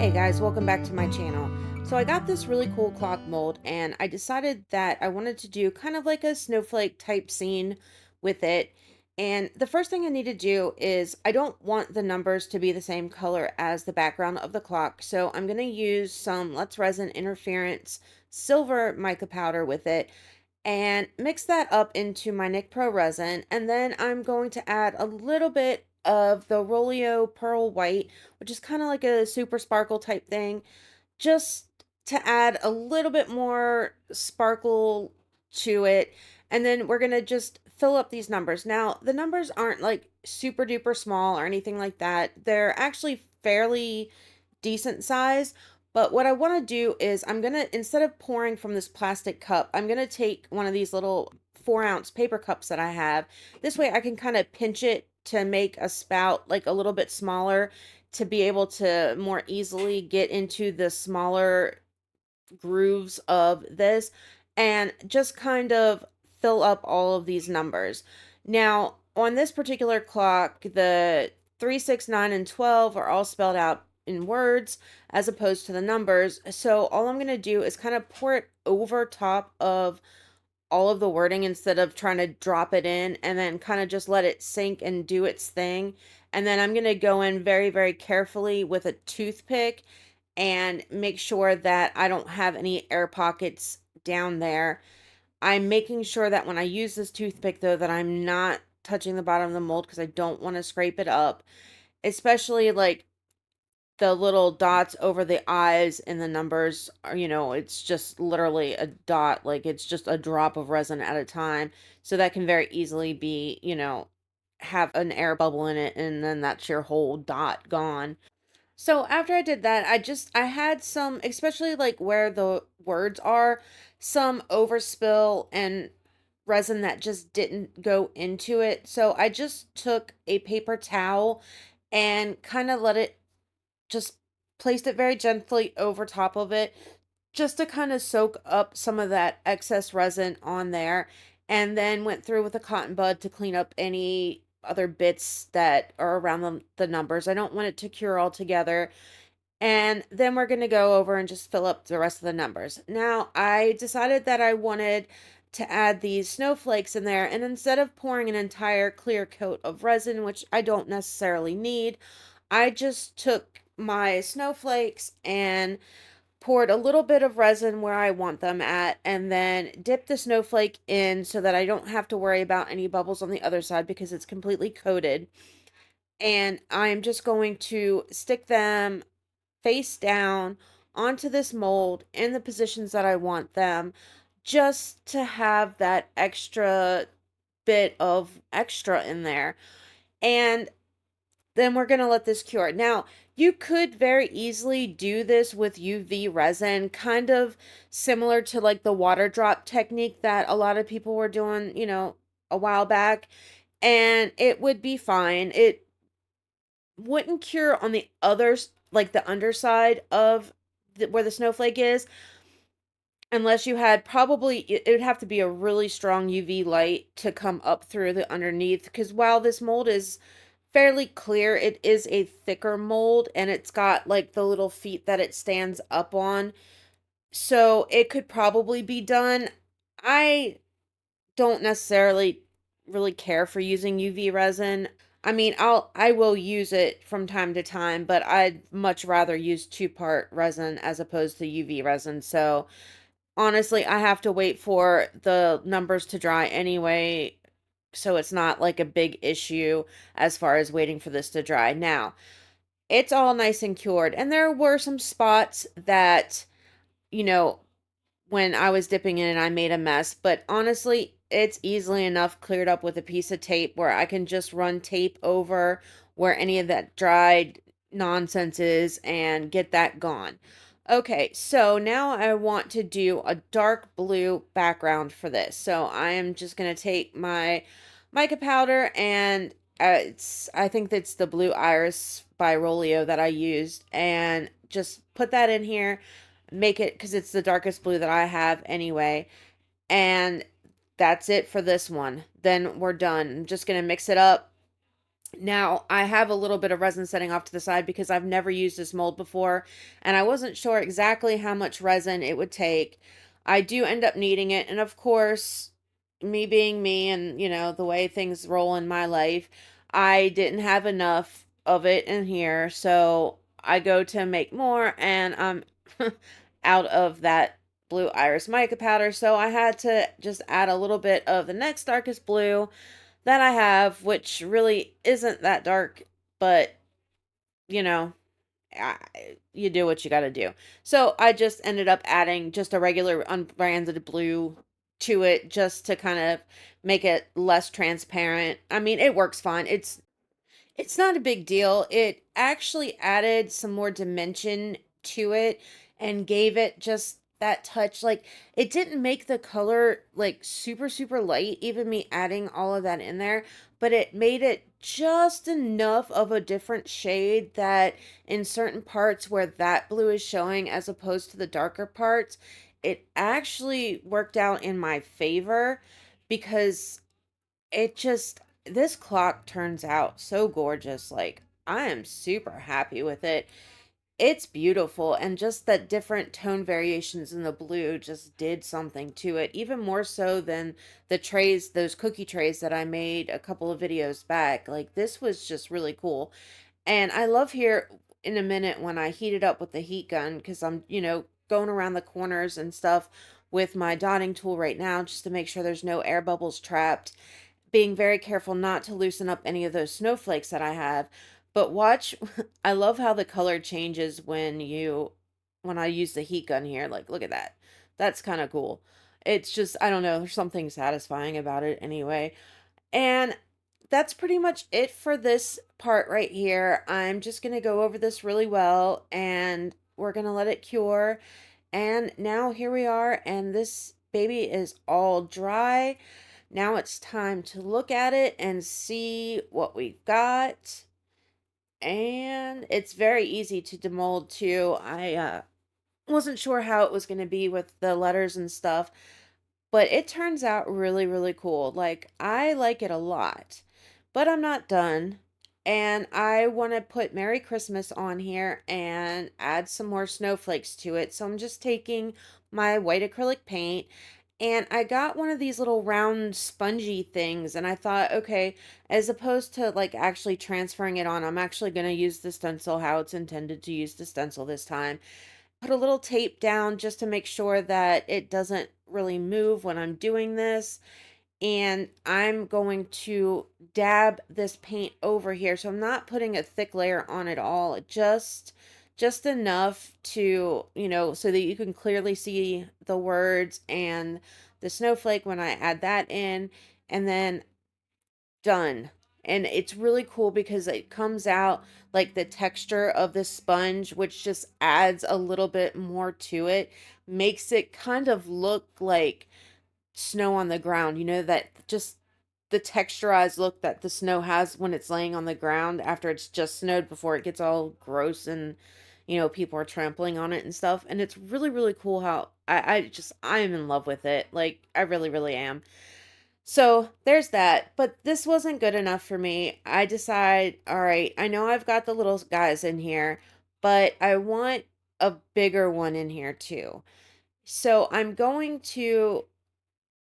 Hey guys, welcome back to my channel. So I got this really cool clock mold and I decided that I wanted to do kind of like a snowflake type scene with it. And the first thing I need to do is I don't want the numbers to be the same color as the background of the clock. So I'm going to use some Let's Resin Interference silver mica powder with it and mix that up into my Nic Pro resin. And then I'm going to add a little bit of the Rolio Pearl White, which is kind of like a super sparkle type thing, just to add a little bit more sparkle to it. And then we're going to just fill up these numbers. Now, the numbers aren't like super duper small or anything like that. They're actually fairly decent size. But what I want to do is I'm going to, instead of pouring from this plastic cup, I'm going to take one of these little 4-ounce paper cups that I have. This way I can kind of pinch it to make a spout like a little bit smaller to be able to more easily get into the smaller grooves of this and just kind of fill up all of these numbers. Now, on this particular clock, the 3, 6, 9, and 12 are all spelled out in words as opposed to the numbers. So all I'm going to do is kind of pour it over top of all of the wording instead of trying to drop it in, and then kind of just let it sink and do its thing. And then I'm going to go in very, very carefully with a toothpick and make sure that I don't have any air pockets down there. I'm making sure that when I use this toothpick, though, that I'm not touching the bottom of the mold because I don't want to scrape it up, especially like the little dots over the eyes and the numbers are, it's just literally a dot, like it's just a drop of resin at a time. So that can very easily be, have an air bubble in it and then that's your whole dot gone. So after I did that, I had some, especially like where the words are, some overspill and resin that just didn't go into it. So I just took a paper towel and kind of let it just placed it very gently over top of it just to kind of soak up some of that excess resin on there, and then went through with a cotton bud to clean up any other bits that are around the numbers. I don't want it to cure altogether. And then we're going to go over and just fill up the rest of the numbers. Now, I decided that I wanted to add these snowflakes in there, and instead of pouring an entire clear coat of resin, which I don't necessarily need, I just took my snowflakes and poured a little bit of resin where I want them at, and then dipped the snowflake in so that I don't have to worry about any bubbles on the other side because it's completely coated. And I'm just going to stick them face down onto this mold in the positions that I want them, just to have that extra bit of extra in there. And then we're going to let this cure. Now, you could very easily do this with UV resin, kind of similar to like the water drop technique that a lot of people were doing, a while back, and it would be fine. It wouldn't cure on the others, like the underside of where the snowflake is, unless you had probably, it would have to be a really strong UV light to come up through the underneath. Because while this mold is fairly clear, it is a thicker mold and it's got like the little feet that it stands up on. So it could probably be done. I don't necessarily really care for using UV resin. I mean, I will use it from time to time, but I'd much rather use two-part resin as opposed to UV resin. So honestly, I have to wait for the numbers to dry anyway, so it's not like a big issue as far as waiting for this to dry. Now, it's all nice and cured, and there were some spots that, you know, when I was dipping in and I made a mess, but honestly, it's easily enough cleared up with a piece of tape where I can just run tape over where any of that dried nonsense is and get that gone. Okay, so now I want to do a dark blue background for this. So I am just going to take my mica powder and I think that's the Blue Iris by Rolio that I used, and just put that in here, make it, because it's the darkest blue that I have anyway, and that's it for this one. Then we're done. I'm just going to mix it up Now, I have a little bit of resin setting off to the side because I've never used this mold before, and I wasn't sure exactly how much resin it would take. I do end up needing it, and of course, me being me and, the way things roll in my life, I didn't have enough of it in here, so I go to make more, and I'm out of that blue iris mica powder, so I had to just add a little bit of the next darkest blue that I have, which really isn't that dark, but you know, I, you do what you got to do. So I just ended up adding just a regular unbranded blue to it just to kind of make it less transparent. I mean, it works fine. It's not a big deal. It actually added some more dimension to it and gave it just that touch. Like, it didn't make the color like super, super light, even me adding all of that in there, but it made it just enough of a different shade that in certain parts where that blue is showing as opposed to the darker parts, it actually worked out in my favor because it just this clock turns out so gorgeous. Like, I am super happy with it. It's beautiful, and just that different tone variations in the blue just did something to it, even more so than the trays, those cookie trays that I made a couple of videos back. Like, this was just really cool. And I love here in a minute when I heat it up with the heat gun because I'm, going around the corners and stuff with my dotting tool right now just to make sure there's no air bubbles trapped, being very careful not to loosen up any of those snowflakes that I have. But watch, I love how the color changes when I use the heat gun here. Like, look at that. That's kind of cool. It's just, I don't know, there's something satisfying about it anyway. And that's pretty much it for this part right here. I'm just going to go over this really well and we're going to let it cure. And now here we are, and this baby is all dry. Now it's time to look at it and see what we've got. And it's very easy to demold too. I wasn't sure how it was going to be with the letters and stuff, but it turns out really, really cool. Like, I like it a lot, but I'm not done. And I want to put Merry Christmas on here and add some more snowflakes to it. So I'm just taking my white acrylic paint, and I got one of these little round spongy things. And I thought, okay, as opposed to like actually transferring it on, I'm actually going to use the stencil how it's intended to use the stencil this time. Put a little tape down just to make sure that it doesn't really move when I'm doing this. And I'm going to dab this paint over here. So I'm not putting a thick layer on at all, just enough to, so that you can clearly see the words and the snowflake when I add that in. And then done. And it's really cool because it comes out like the texture of the sponge, which just adds a little bit more to it, makes it kind of look like snow on the ground. That just the texturized look that the snow has when it's laying on the ground after it's just snowed before it gets all gross and people are trampling on it and stuff. And it's really, really cool how I am in love with it. Like, I really, really am. So there's that, but this wasn't good enough for me. I decide, all right, I know I've got the little guys in here, but I want a bigger one in here too. So I'm going to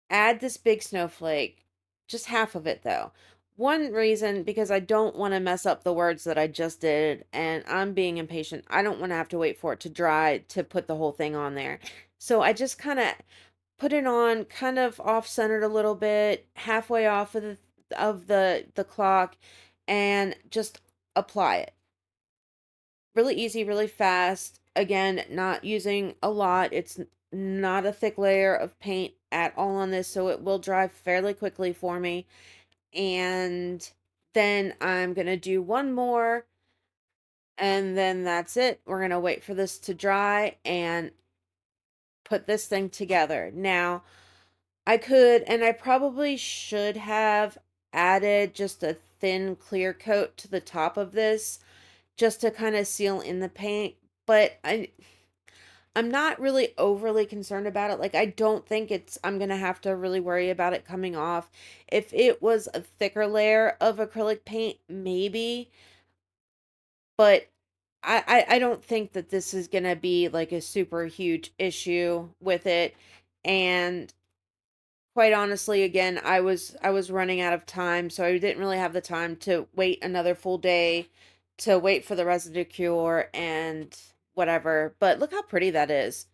add this big snowflake, just half of it though. One reason, because I don't want to mess up the words that I just did, and I'm being impatient. I don't want to have to wait for it to dry to put the whole thing on there. So I just kind of put it on kind of off centered a little bit, halfway off of the clock, and just apply it. Really easy, really fast. Again, not using a lot. It's not a thick layer of paint at all on this, so it will dry fairly quickly for me. And then I'm going to do one more, and then that's it. We're going to wait for this to dry and put this thing together. Now, I could, and I probably should have added just a thin clear coat to the top of this just to kind of seal in the paint, but I'm not really overly concerned about it. Like, I don't think I'm gonna have to really worry about it coming off. If it was a thicker layer of acrylic paint, maybe, but I don't think that this is gonna be like a super huge issue with it. And quite honestly, again, I was running out of time, so I didn't really have the time to wait another full day to wait for the resin to cure and whatever. But look how pretty that is.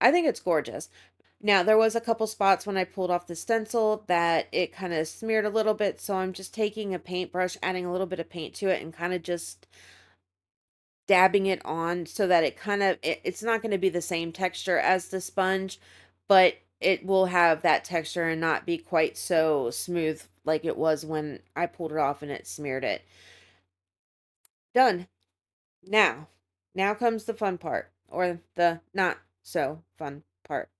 I think it's gorgeous. Now, there was a couple spots when I pulled off the stencil that it kind of smeared a little bit, so I'm just taking a paintbrush, adding a little bit of paint to it, and kind of just dabbing it on so that it's not going to be the same texture as the sponge, but it will have that texture and not be quite so smooth like it was when I pulled it off and it smeared it. Done. Now, now comes the fun part, or the not so fun part.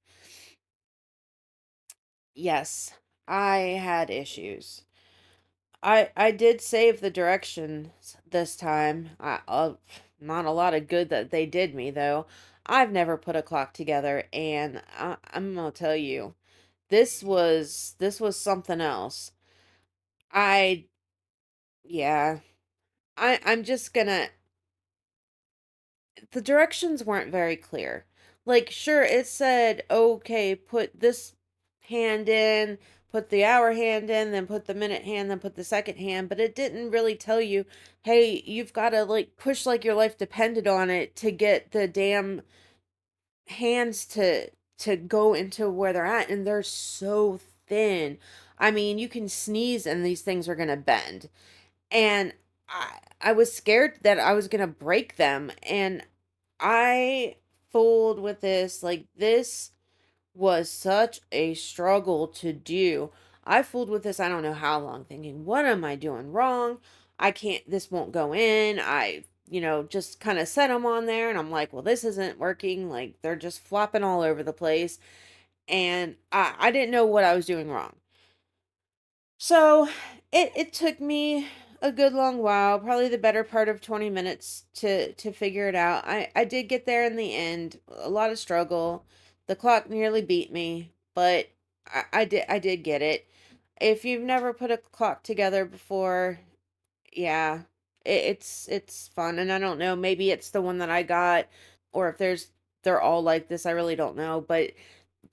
Yes, I had issues. I did save the directions this time. Not a lot of good that they did me though. I've never put a clock together, and I'm gonna tell you, this was something else. I yeah, I'm just gonna the directions weren't very clear. Like, sure, it said, okay, put this hand in, put the hour hand in, then put the minute hand, then put the second hand, but it didn't really tell you, hey, you've got to like push like your life depended on it to get the damn hands to go into where they're at, and they're so thin. I mean, you can sneeze and these things are gonna bend. And I was scared that I was gonna break them, and I fooled with this. Like, this was such a struggle to do. I fooled with this I don't know how long, thinking, what am I doing wrong? I can't, this won't go in. Just kind of set them on there, and I'm like, well, this isn't working. Like, they're just flopping all over the place. And I didn't know what I was doing wrong. So it took me a good long while, probably the better part of 20 minutes to figure it out. I did get there in the end. A lot of struggle. The clock nearly beat me, but I did get it. If you've never put a clock together before, yeah, it's fun. And I don't know, maybe it's the one that I got, or if they're all like this, I really don't know. But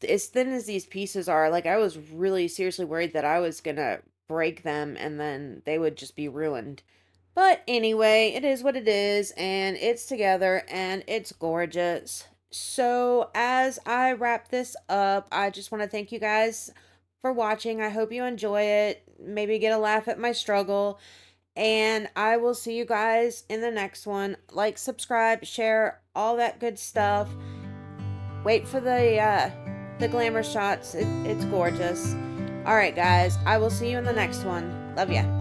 as thin as these pieces are, like, I was really seriously worried that I was gonna break them and then they would just be ruined. But anyway, it is what it is, and it's together and it's gorgeous. So, as I wrap this up, I just want to thank you guys for watching. I hope you enjoy it. Maybe get a laugh at my struggle. And I will see you guys in the next one. Like, subscribe, share, all that good stuff. Wait for the glamour shots. It's gorgeous. All right, guys. I will see you in the next one. Love ya.